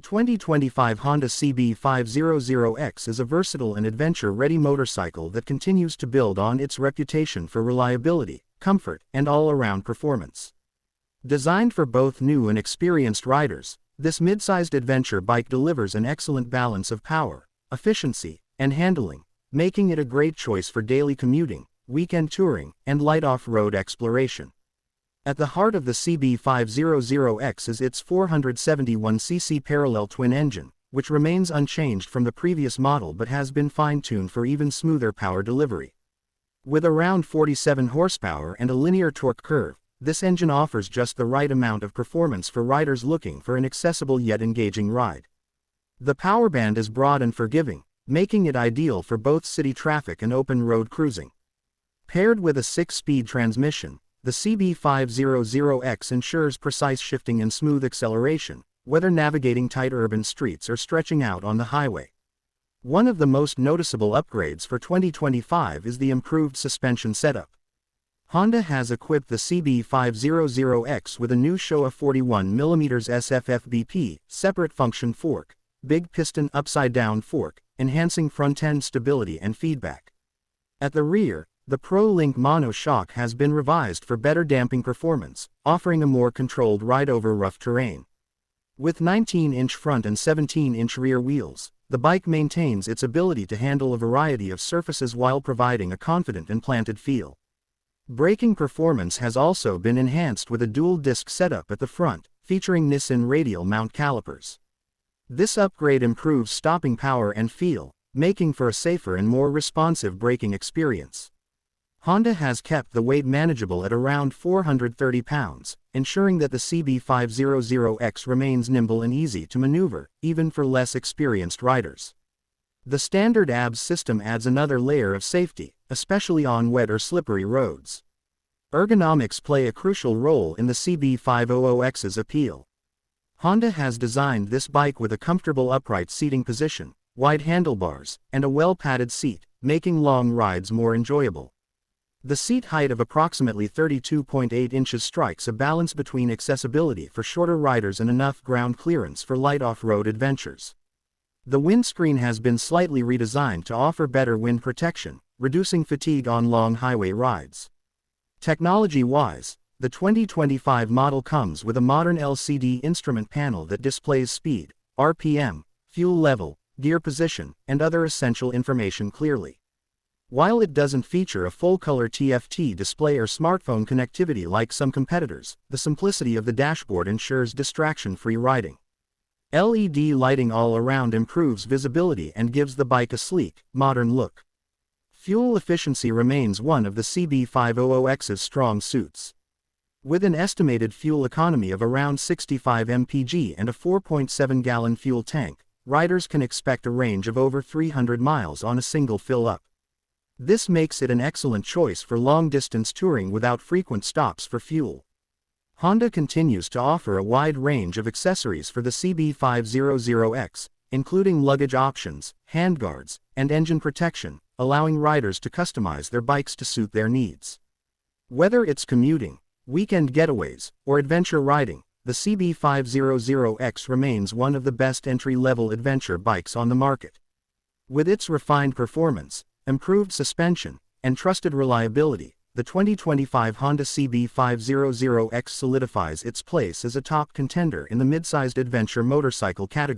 2025 Honda CB500X is a versatile and adventure-ready motorcycle that continues to build on its reputation for reliability, comfort, and all-around performance. Designed for both new and experienced riders, this mid-sized adventure bike delivers an excellent balance of power, efficiency, and handling, making it a great choice for daily commuting, weekend touring, and light off-road exploration. At the heart of the CB500X is its 471cc parallel twin engine, which remains unchanged from the previous model but has been fine-tuned for even smoother power delivery. With around 47 horsepower and a linear torque curve, this engine offers just the right amount of performance for riders looking for an accessible yet engaging ride. The power band is broad and forgiving, making it ideal for both city traffic and open road cruising. Paired with a 6-speed transmission, the CB500X ensures precise shifting and smooth acceleration, whether navigating tight urban streets or stretching out on the highway. One of the most noticeable upgrades for 2025 is the improved suspension setup. Honda has equipped the CB500X with a new Showa 41mm SFFBP, separate function fork, big piston upside-down fork, enhancing front-end stability and feedback. At the rear, the Pro-Link mono shock has been revised for better damping performance, offering a more controlled ride over rough terrain. With 19-inch front and 17-inch rear wheels, the bike maintains its ability to handle a variety of surfaces while providing a confident and planted feel. Braking performance has also been enhanced with a dual-disc setup at the front, featuring Nissin radial mount calipers. This upgrade improves stopping power and feel, making for a safer and more responsive braking experience. Honda has kept the weight manageable at around 430 pounds, ensuring that the CB500X remains nimble and easy to maneuver, even for less experienced riders. The standard ABS system adds another layer of safety, especially on wet or slippery roads. Ergonomics play a crucial role in the CB500X's appeal. Honda has designed this bike with a comfortable upright seating position, wide handlebars, and a well-padded seat, making long rides more enjoyable. The seat height of approximately 32.8 inches strikes a balance between accessibility for shorter riders and enough ground clearance for light off-road adventures. The windscreen has been slightly redesigned to offer better wind protection, reducing fatigue on long highway rides. Technology-wise, the 2025 model comes with a modern LCD instrument panel that displays speed, RPM, fuel level, gear position, and other essential information clearly. While it doesn't feature a full-color TFT display or smartphone connectivity like some competitors, the simplicity of the dashboard ensures distraction-free riding. LED lighting all around improves visibility and gives the bike a sleek, modern look. Fuel efficiency remains one of the CB500X's strong suits. With an estimated fuel economy of around 65 mpg and a 4.7-gallon fuel tank, riders can expect a range of over 300 miles on a single fill-up. This makes it an excellent choice for long-distance touring without frequent stops for fuel. Honda continues to offer a wide range of accessories for the CB500X, including luggage options, handguards, and engine protection, allowing riders to customize their bikes to suit their needs. Whether it's commuting, weekend getaways, or adventure riding, the CB500X remains one of the best entry-level adventure bikes on the market. With its refined performance, improved suspension, and trusted reliability, the 2025 Honda CB500X solidifies its place as a top contender in the mid-sized adventure motorcycle category.